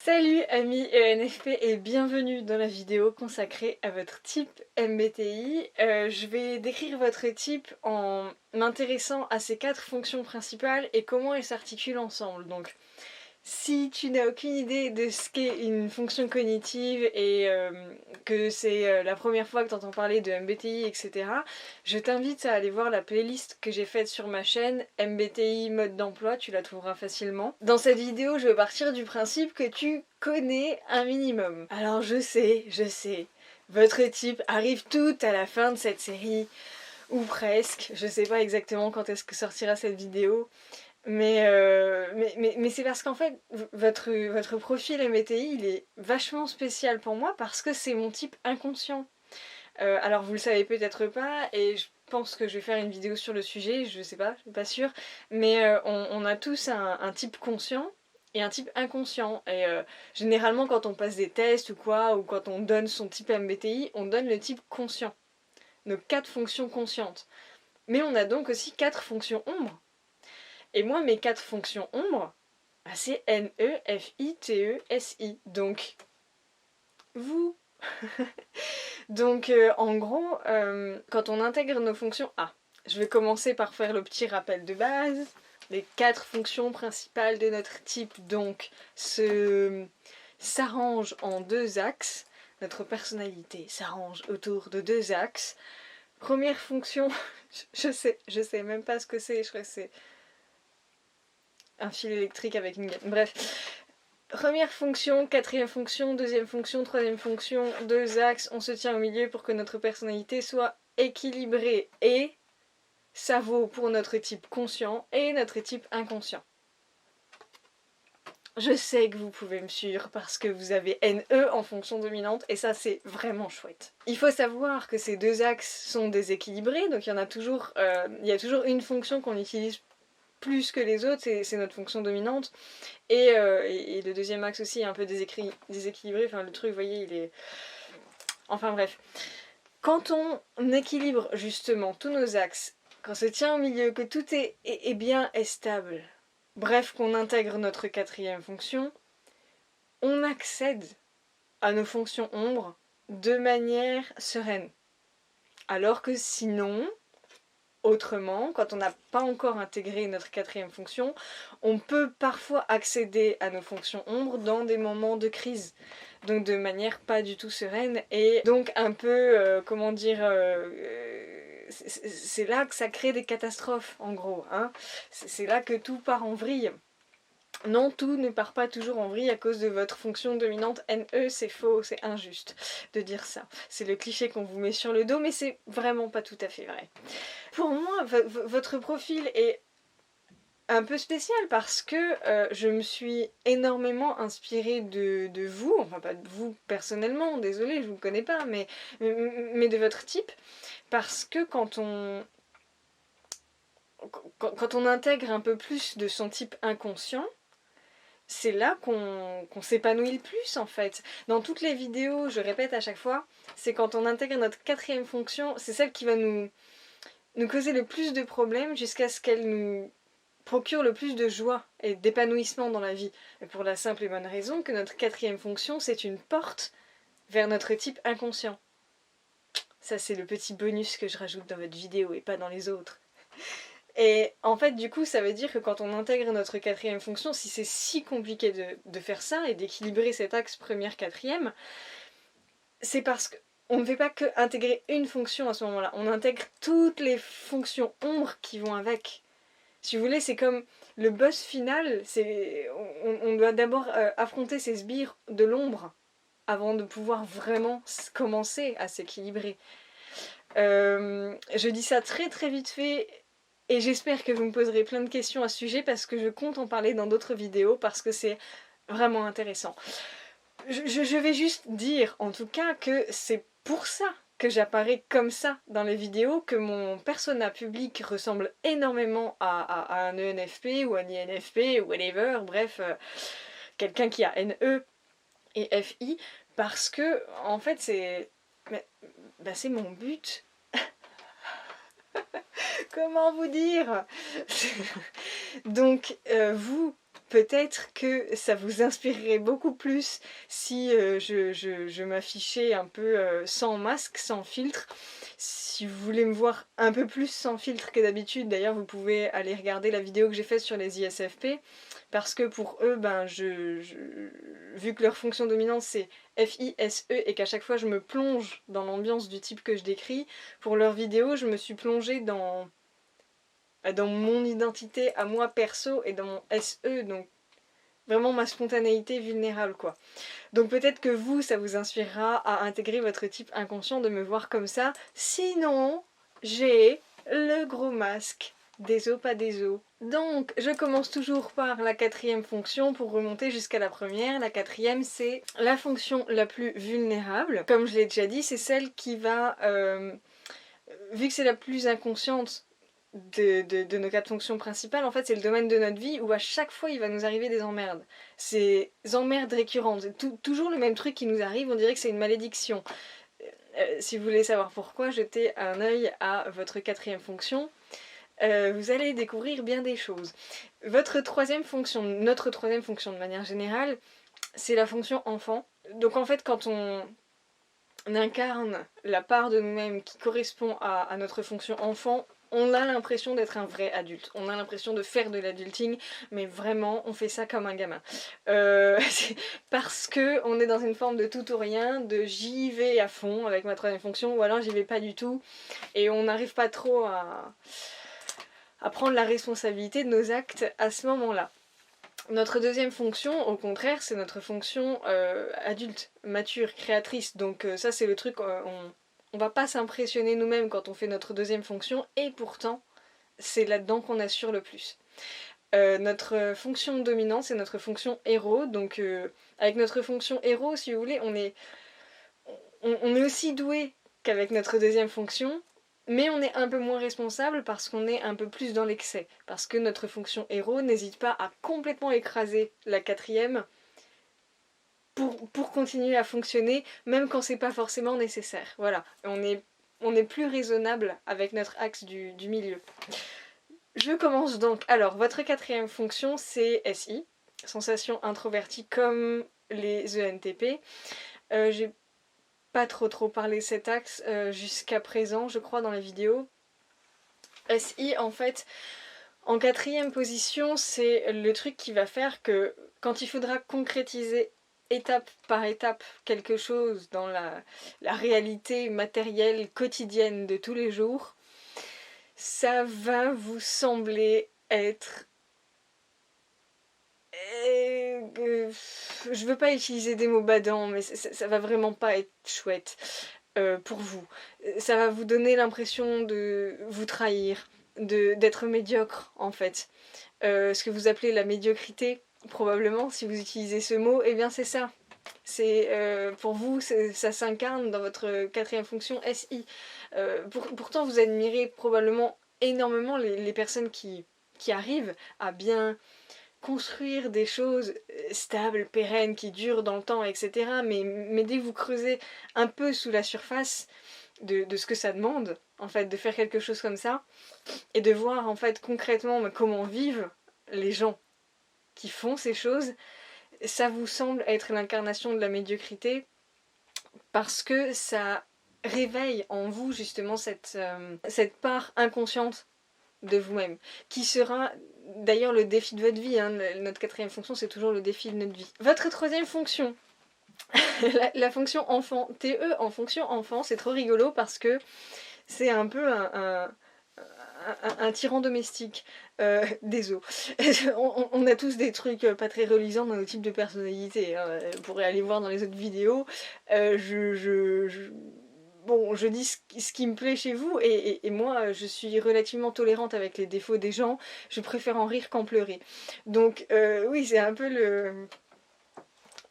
Salut amis ENFP et bienvenue dans la vidéo consacrée à votre type MBTI. Je vais décrire votre type en m'intéressant à ces 4 fonctions principales et comment elles s'articulent ensemble. Donc si tu n'as aucune idée de ce qu'est une fonction cognitive et que c'est la première fois que tu entends parler de MBTI, etc., je t'invite à aller voir la playlist que j'ai faite sur ma chaîne, MBTI mode d'emploi, tu la trouveras facilement. Dans cette vidéo, je vais partir du principe que tu connais un minimum. Alors je sais, votre type arrive tout à la fin de cette série, ou presque, je sais pas exactement quand est-ce que sortira cette vidéo, mais c'est parce qu'en fait, votre profil MBTI, il est vachement spécial pour moi parce que c'est mon type inconscient. Alors vous le savez peut-être pas, et je pense que je vais faire une vidéo sur le sujet, je sais pas, je suis pas sûre, mais on a tous un type conscient et un type inconscient. Et généralement quand on passe des tests ou quoi, ou quand on donne son type MBTI, on donne le type conscient, nos 4 fonctions conscientes. Mais on a donc aussi 4 fonctions ombres. Et moi, mes 4 fonctions ombres, c'est N-E-F-I-T-E-S-I. Donc, vous. Donc, en gros, quand on intègre nos fonctions... Ah, je vais commencer par faire le petit rappel de base. Les 4 fonctions principales de notre type, donc, s'arrangent en 2 axes. Notre personnalité s'arrange autour de 2 axes. Première fonction, je sais même pas ce que c'est, je crois que c'est un fil électrique avec une gaine. Bref. Première fonction, quatrième fonction, deuxième fonction, troisième fonction, 2 axes, on se tient au milieu pour que notre personnalité soit équilibrée. Et ça vaut pour notre type conscient et notre type inconscient. Je sais que vous pouvez me suivre parce que vous avez NE en fonction dominante et ça c'est vraiment chouette. Il faut savoir que ces 2 axes sont déséquilibrés, donc il y a toujours une fonction qu'on utilise plus que les autres, c'est notre fonction dominante. Et le deuxième axe aussi est un peu déséquilibré, enfin le truc, vous voyez, il est... Enfin bref. Quand on équilibre justement tous nos axes, quand on se tient au milieu, que tout est bien est stable, bref, qu'on intègre notre 4e fonction, on accède à nos fonctions ombres de manière sereine. Alors que sinon, autrement, quand on n'a pas encore intégré notre 4e fonction, on peut parfois accéder à nos fonctions ombres dans des moments de crise. Donc de manière pas du tout sereine et donc un peu, comment dire, c'est là que ça crée des catastrophes en gros. Hein. C'est là que tout part en vrille. Non, tout ne part pas toujours en vrille à cause de votre fonction dominante NE, c'est faux, c'est injuste de dire ça. C'est le cliché qu'on vous met sur le dos, mais c'est vraiment pas tout à fait vrai. Pour moi, votre profil est un peu spécial parce que je me suis énormément inspirée de vous, enfin pas de vous personnellement, désolée, je vous connais pas, mais de votre type, parce que quand on intègre un peu plus de son type inconscient, c'est là qu'on s'épanouit le plus en fait. Dans toutes les vidéos, je répète à chaque fois, c'est quand on intègre notre 4e fonction, c'est celle qui va nous causer le plus de problèmes jusqu'à ce qu'elle nous procure le plus de joie et d'épanouissement dans la vie. Et pour la simple et bonne raison que notre 4e fonction, c'est une porte vers notre type inconscient. Ça, c'est le petit bonus que je rajoute dans votre vidéo et pas dans les autres. Et en fait, du coup, ça veut dire que quand on intègre notre 4e fonction, si c'est si compliqué de faire ça et d'équilibrer cet axe première, 4e, c'est parce qu'on ne fait pas que intégrer une fonction à ce moment-là. On intègre toutes les fonctions ombres qui vont avec. Si vous voulez, c'est comme le boss final, on doit d'abord affronter ces sbires de l'ombre avant de pouvoir vraiment commencer à s'équilibrer. Je dis ça très très vite fait et j'espère que vous me poserez plein de questions à ce sujet parce que je compte en parler dans d'autres vidéos parce que c'est vraiment intéressant. Je vais juste dire en tout cas que c'est pour ça que j'apparais comme ça dans les vidéos, que mon persona public ressemble énormément à un ENFP ou un INFP ou whatever, bref, quelqu'un qui a NE et FI, parce que en fait c'est mon but. Comment vous dire? Donc vous, peut-être que ça vous inspirerait beaucoup plus si je m'affichais un peu sans masque, sans filtre. Si vous voulez me voir un peu plus sans filtre que d'habitude, d'ailleurs vous pouvez aller regarder la vidéo que j'ai faite sur les ISFP, parce que pour eux, vu que leur fonction dominante c'est FISE et qu'à chaque fois je me plonge dans l'ambiance du type que je décris, pour leur vidéo je me suis plongée dans mon identité à moi perso et dans mon SE, donc vraiment ma spontanéité vulnérable quoi. Donc peut-être que vous, ça vous inspirera à intégrer votre type inconscient de me voir comme ça. Sinon, j'ai le gros masque. Des os, pas des os. Donc, je commence toujours par la quatrième fonction pour remonter jusqu'à la première. La quatrième, c'est la fonction la plus vulnérable. Comme je l'ai déjà dit, c'est celle qui va... vu que c'est la plus inconsciente de nos quatre fonctions principales, en fait, c'est le domaine de notre vie où à chaque fois, il va nous arriver des emmerdes. Ces emmerdes récurrentes. C'est toujours le même truc qui nous arrive, on dirait que c'est une malédiction. Si vous voulez savoir pourquoi, jetez un œil à votre quatrième fonction. Vous allez découvrir bien des choses. Votre troisième fonction, notre troisième fonction de manière générale, c'est la fonction enfant. Donc en fait, quand on incarne la part de nous-mêmes qui correspond à notre fonction enfant, on a l'impression d'être un vrai adulte. On a l'impression de faire de l'adulting, mais vraiment, on fait ça comme un gamin. Parce que on est dans une forme de tout ou rien, de j'y vais à fond avec ma troisième fonction, ou alors j'y vais pas du tout, et on n'arrive pas trop à prendre la responsabilité de nos actes à ce moment-là. Notre deuxième fonction, au contraire, c'est notre fonction adulte, mature, créatrice. Donc ça, c'est le truc, on va pas s'impressionner nous-mêmes quand on fait notre deuxième fonction, et pourtant, c'est là-dedans qu'on assure le plus. Notre fonction dominante, c'est notre fonction héros. Donc avec notre fonction héros, si vous voulez, on est aussi doué qu'avec notre deuxième fonction, mais on est un peu moins responsable parce qu'on est un peu plus dans l'excès. Parce que notre fonction héros n'hésite pas à complètement écraser la quatrième pour continuer à fonctionner, même quand c'est pas forcément nécessaire. Voilà, on est plus raisonnable avec notre axe du milieu. Je commence donc. Alors, votre quatrième fonction, c'est SI, sensation introvertie comme les ENTP. J'ai pas trop parlé cet axe jusqu'à présent, je crois, dans la vidéo. SI, en fait, en quatrième position, c'est le truc qui va faire que quand il faudra concrétiser étape par étape quelque chose dans la réalité matérielle quotidienne de tous les jours, ça va vous sembler être... je veux pas utiliser des mots badants, mais ça va vraiment pas être chouette pour vous. Ça va vous donner l'impression de vous trahir, d'être médiocre en fait. Ce que vous appelez la médiocrité, probablement, si vous utilisez ce mot, eh bien c'est ça. C'est pour vous, ça s'incarne dans votre quatrième fonction SI. Pourtant, vous admirez probablement énormément les personnes qui arrivent à bien construire des choses stables, pérennes, qui durent dans le temps, etc. Mais dès que vous creusez un peu sous la surface de ce que ça demande, en fait, de faire quelque chose comme ça, et de voir en fait concrètement comment vivent les gens qui font ces choses, ça vous semble être l'incarnation de la médiocrité parce que ça réveille en vous justement cette part inconsciente de vous-même, qui sera d'ailleurs le défi de votre vie. Notre quatrième fonction, c'est toujours le défi de notre vie. Votre troisième fonction, la fonction enfant, TE en fonction enfant, c'est trop rigolo parce que c'est un peu un tyran domestique. Désolé. On a tous des trucs pas très reluisants dans nos types de personnalité. Vous pourrez aller voir dans les autres vidéos. Bon, je dis ce qui me plaît chez vous, et moi, je suis relativement tolérante avec les défauts des gens. Je préfère en rire qu'en pleurer. Donc, oui, c'est un peu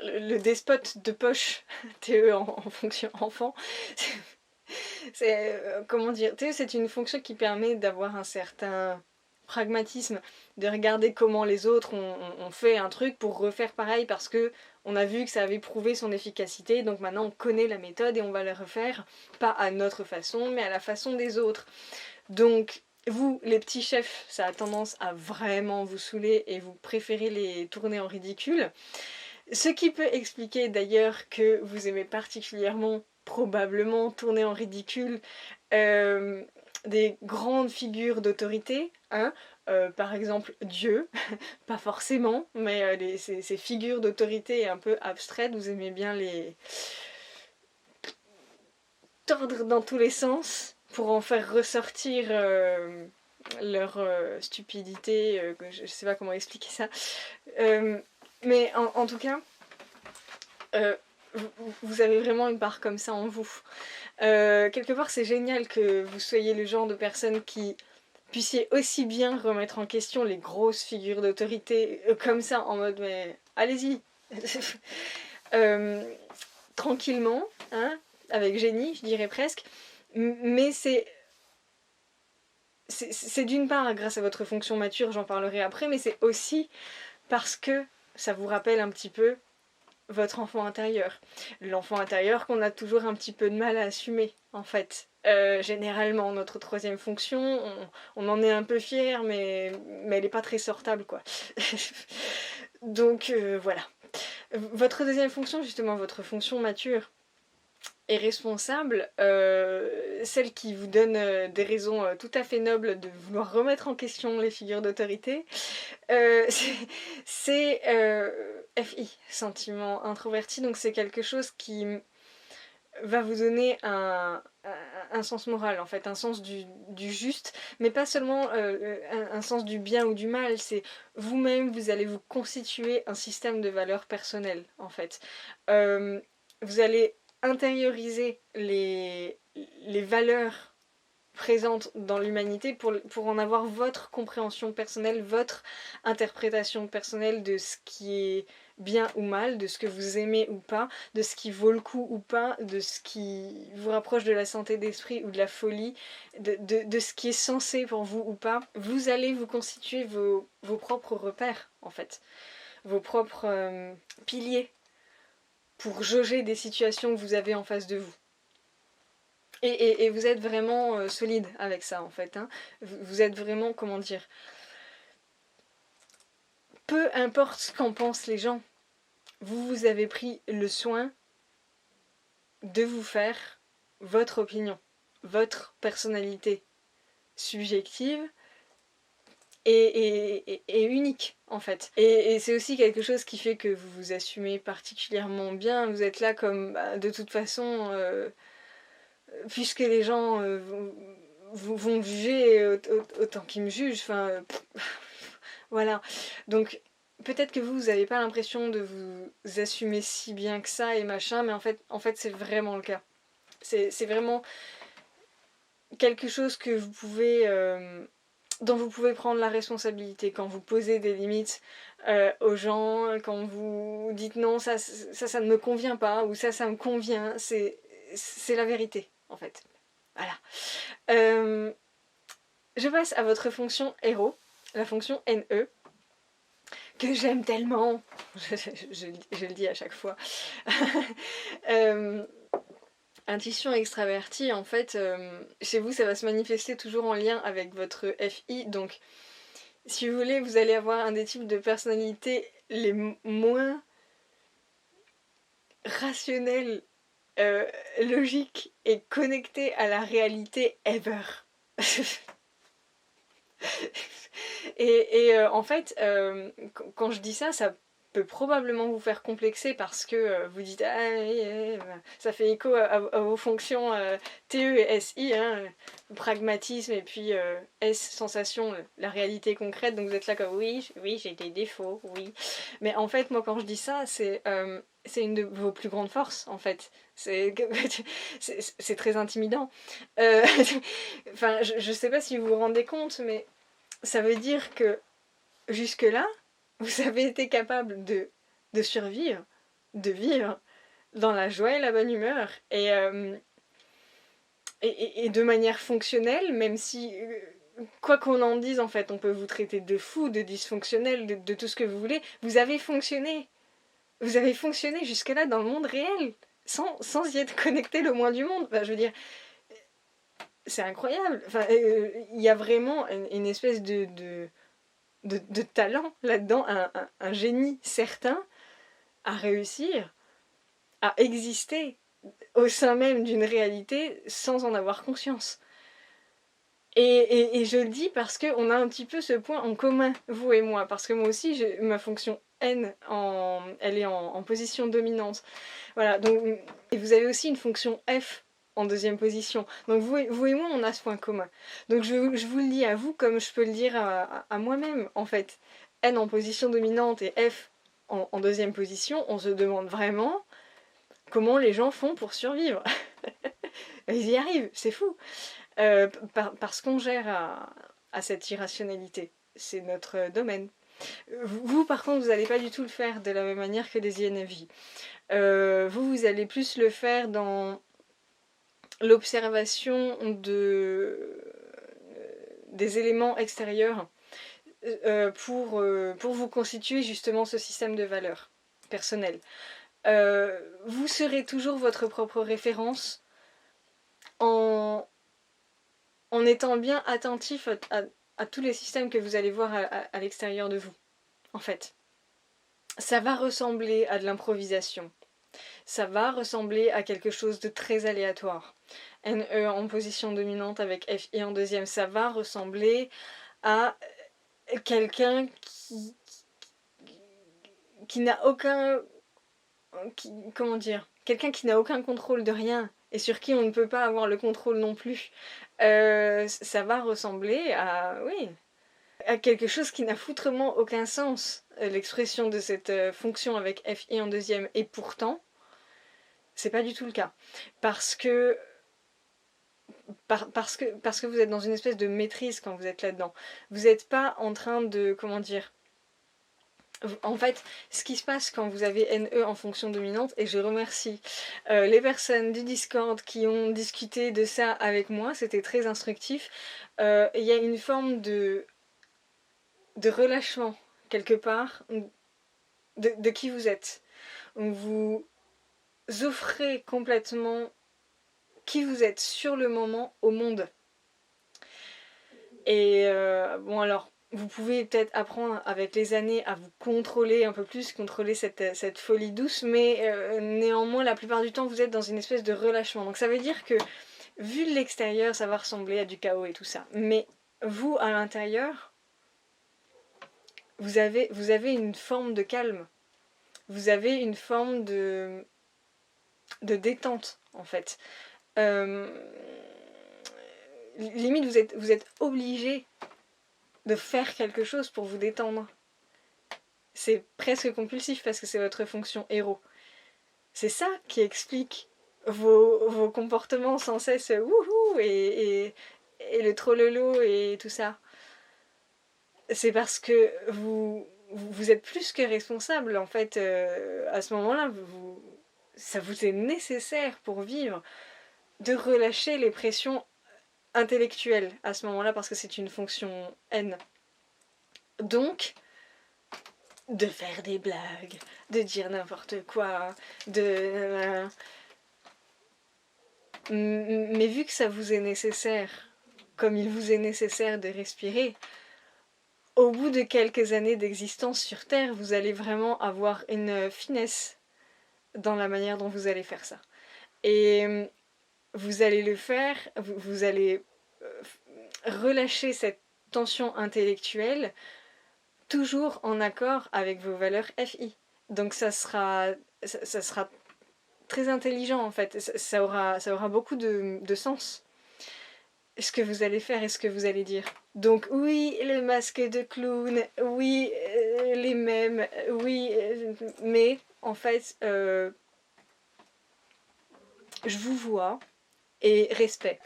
le despote de poche, TE en fonction enfant. Comment dire, TE, c'est une fonction qui permet d'avoir un certain pragmatisme, de regarder comment les autres ont fait un truc pour refaire pareil parce que on a vu que ça avait prouvé son efficacité, donc maintenant on connaît la méthode et on va le refaire, pas à notre façon, mais à la façon des autres. Donc vous, les petits chefs, ça a tendance à vraiment vous saouler et vous préférez les tourner en ridicule. Ce qui peut expliquer d'ailleurs que vous aimez particulièrement, probablement, tourner en ridicule des grandes figures d'autorité, hein, par exemple Dieu, pas forcément, mais ces figures d'autorité un peu abstraites, vous aimez bien les tordre dans tous les sens pour en faire ressortir leur stupidité, je sais pas comment expliquer ça. Mais en tout cas, vous avez vraiment une part comme ça en vous. Quelque part, c'est génial que vous soyez le genre de personne qui puissiez aussi bien remettre en question les grosses figures d'autorité comme ça, en mode mais allez-y tranquillement, hein, avec génie, je dirais presque. Mais c'est d'une part grâce à votre fonction mature, j'en parlerai après, mais c'est aussi parce que ça vous rappelle un petit peu votre enfant intérieur. L'enfant intérieur qu'on a toujours un petit peu de mal à assumer, en fait. Généralement, notre troisième fonction, on en est un peu fier, mais elle n'est pas très sortable, quoi. Donc, voilà. Votre deuxième fonction, justement, votre fonction mature et responsable, celle qui vous donne des raisons tout à fait nobles de vouloir remettre en question les figures d'autorité, c'est FI, sentiment introverti, donc c'est quelque chose qui va vous donner un sens moral, en fait, un sens du juste, mais pas seulement un sens du bien ou du mal, c'est vous-même, vous allez vous constituer un système de valeurs personnelles, en fait. Vous allez intérioriser les valeurs présentes dans l'humanité pour en avoir votre compréhension personnelle, votre interprétation personnelle de ce qui est bien ou mal, de ce que vous aimez ou pas, de ce qui vaut le coup ou pas, de ce qui vous rapproche de la santé d'esprit ou de la folie, de ce qui est censé pour vous ou pas. Vous allez vous constituer vos propres repères, en fait, vos propres piliers pour jauger des situations que vous avez en face de vous. Et vous êtes vraiment solide avec ça, en fait. Hein. Vous êtes vraiment, comment dire, peu importe ce qu'en pensent les gens, vous avez pris le soin de vous faire votre opinion, votre personnalité subjective et unique, en fait. Et c'est aussi quelque chose qui fait que vous vous assumez particulièrement bien. Vous êtes là comme, de toute façon... puisque les gens vont juger autant qu'ils me jugent, enfin, voilà. Donc, peut-être que vous n'avez pas l'impression de vous assumer si bien que ça et machin, mais en fait c'est vraiment le cas. C'est vraiment quelque chose que vous pouvez... dont vous pouvez prendre la responsabilité quand vous posez des limites aux gens, quand vous dites non, ça ne me convient pas, ou ça me convient, c'est la vérité, en fait. Voilà. Je passe à votre fonction héros, la fonction NE, que j'aime tellement. Je le dis à chaque fois. Intuition extravertie, en fait, chez vous, ça va se manifester toujours en lien avec votre FI. Donc, si vous voulez, vous allez avoir un des types de personnalités les moins rationnels, logiques et connectés à la réalité ever. En fait, quand je dis ça, ça peut probablement vous faire complexer parce que vous dites ça fait écho à vos fonctions TE et SI, hein, pragmatisme et puis S, sensation, la réalité concrète, donc vous êtes là comme oui j'ai des défauts, oui. Mais en fait, moi quand je dis ça, c'est une de vos plus grandes forces, en fait. C'est très intimidant. Enfin, je sais pas si vous vous rendez compte, mais ça veut dire que jusque-là, vous avez été capable de survivre, de vivre dans la joie et la bonne humeur. Et de manière fonctionnelle, même si, quoi qu'on en dise, en fait, on peut vous traiter de fou, de dysfonctionnel, de tout ce que vous voulez, vous avez fonctionné. Vous avez fonctionné jusque-là dans le monde réel, sans y être connecté le moins du monde. Enfin, je veux dire, c'est incroyable. Enfin, il y a vraiment une espèce de talent là-dedans, un génie certain à réussir, à exister au sein même d'une réalité sans en avoir conscience. Et je le dis parce qu'on a un petit peu ce point en commun, vous et moi, parce que moi aussi, ma fonction N, elle est en position dominante. Voilà, donc, et vous avez aussi une fonction F en deuxième position. Donc vous et moi, on a ce point commun. Donc je vous le dis à vous comme je peux le dire à moi-même, en fait. N en position dominante et F en deuxième position, on se demande vraiment comment les gens font pour survivre. Ils y arrivent, c'est fou. Parce qu'on gère à cette irrationalité. C'est notre domaine. Vous, par contre, vous n'allez pas du tout le faire de la même manière que les INFJ. Vous allez plus le faire dans l'observation des éléments extérieurs pour vous constituer justement ce système de valeurs personnelles. Vous serez toujours votre propre référence en étant bien attentif à tous les systèmes que vous allez voir à l'extérieur de vous, en fait. Ça va ressembler à de l'improvisation. Ça va ressembler à quelque chose de très aléatoire. NE en position dominante avec FI en deuxième, ça va ressembler à quelqu'un qui n'a aucun... comment dire, quelqu'un qui n'a aucun contrôle de rien et sur qui on ne peut pas avoir le contrôle non plus. Ça va ressembler à, oui, à quelque chose qui n'a foutrement aucun sens, l'expression de cette fonction avec FI en deuxième. Et pourtant, c'est pas du tout le cas. Parce que vous êtes dans une espèce de maîtrise quand vous êtes là-dedans. Vous n'êtes pas en train de, comment dire... En fait, ce qui se passe quand vous avez NE en fonction dominante, et je remercie les personnes du Discord qui ont discuté de ça avec moi, c'était très instructif, il y a une forme de relâchement, quelque part, de qui vous êtes. Vous offrez complètement qui vous êtes sur le moment au monde. Et bon alors... Vous pouvez peut-être apprendre avec les années à vous contrôler un peu plus, contrôler cette folie douce, mais néanmoins, la plupart du temps, vous êtes dans une espèce de relâchement. Donc ça veut dire que, vu de l'extérieur, ça va ressembler à du chaos et tout ça. Mais vous, à l'intérieur, vous avez une forme de calme. Vous avez une forme de détente, en fait. Limite, vous êtes obligé de faire quelque chose pour vous détendre. C'est presque compulsif parce que c'est votre fonction héros. C'est ça qui explique vos comportements sans cesse wouhou et le trollolo et tout ça. C'est parce que vous êtes plus que responsable en fait. À ce moment-là, ça vous est nécessaire pour vivre de relâcher les pressions intellectuelle à ce moment-là parce que c'est une fonction N. Donc, de faire des blagues, de dire n'importe quoi, mais vu que ça vous est nécessaire, comme il vous est nécessaire de respirer, au bout de quelques années d'existence sur Terre, vous allez vraiment avoir une finesse dans la manière dont vous allez faire ça. Et vous allez le faire, vous allez relâcher cette tension intellectuelle toujours en accord avec vos valeurs FI. Donc ça sera très intelligent en fait, ça aura beaucoup de sens. Ce que vous allez faire et ce que vous allez dire. Donc oui, le masque de clown, oui, les mèmes, oui, mais en fait, je vous vois et respect.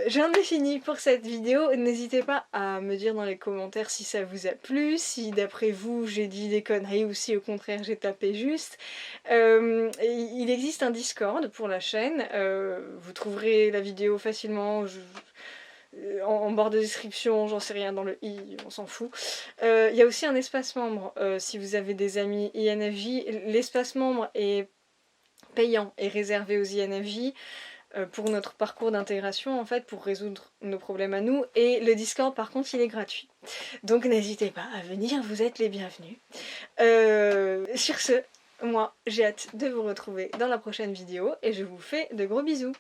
J'en ai fini pour cette vidéo. N'hésitez pas à me dire dans les commentaires si ça vous a plu, si d'après vous j'ai dit des conneries ou si au contraire j'ai tapé juste. Il existe un Discord pour la chaîne. Vous trouverez la vidéo facilement. En barre de description, j'en sais rien, dans le i, on s'en fout. Il y a aussi un espace membre, si vous avez des amis INFJ. L'espace membre est payant et réservé aux INFJ. pour notre parcours d'intégration en fait, pour résoudre nos problèmes à nous. Et le Discord par contre il est gratuit. Donc n'hésitez pas à venir, vous êtes les bienvenus. Sur ce, moi j'ai hâte de vous retrouver dans la prochaine vidéo et je vous fais de gros bisous.